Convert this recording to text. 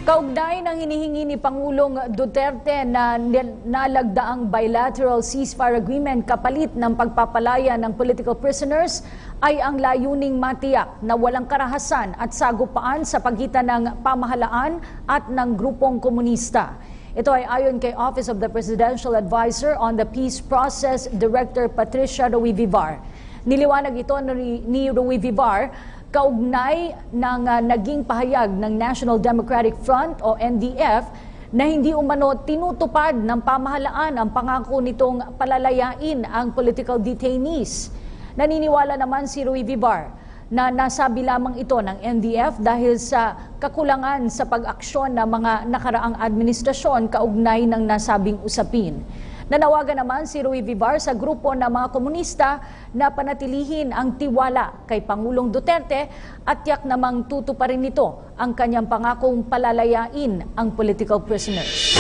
Kaugnay ng hinihingi ni Pangulong Duterte na nalagdaang bilateral ceasefire agreement kapalit ng pagpapalaya ng political prisoners ay ang layuning matiyak na walang karahasan at sagupaan sa pagitan ng pamahalaan at ng grupong komunista. Ito ay ayon kay Office of the Presidential Advisor on the Peace Process, Director Patricia Ruivivar. Niliwanag ito ni Ruivivar kaugnay ng naging pahayag ng National Democratic Front o NDF na hindi umano tinutupad ng pamahalaan ang pangako nitong palalayain ang political detainees. Naniniwala naman si Ruivivar na nasabi lamang ito ng NDF dahil sa kakulangan sa pag-aksyon ng mga nakaraang administrasyon kaugnay ng nasabing usapin. Nanawagan naman si Ruivivar sa grupo ng mga komunista na panatilihin ang tiwala kay Pangulong Duterte at tiyak namang tutuparin nito ang kanyang pangakong palalayain ang political prisoners.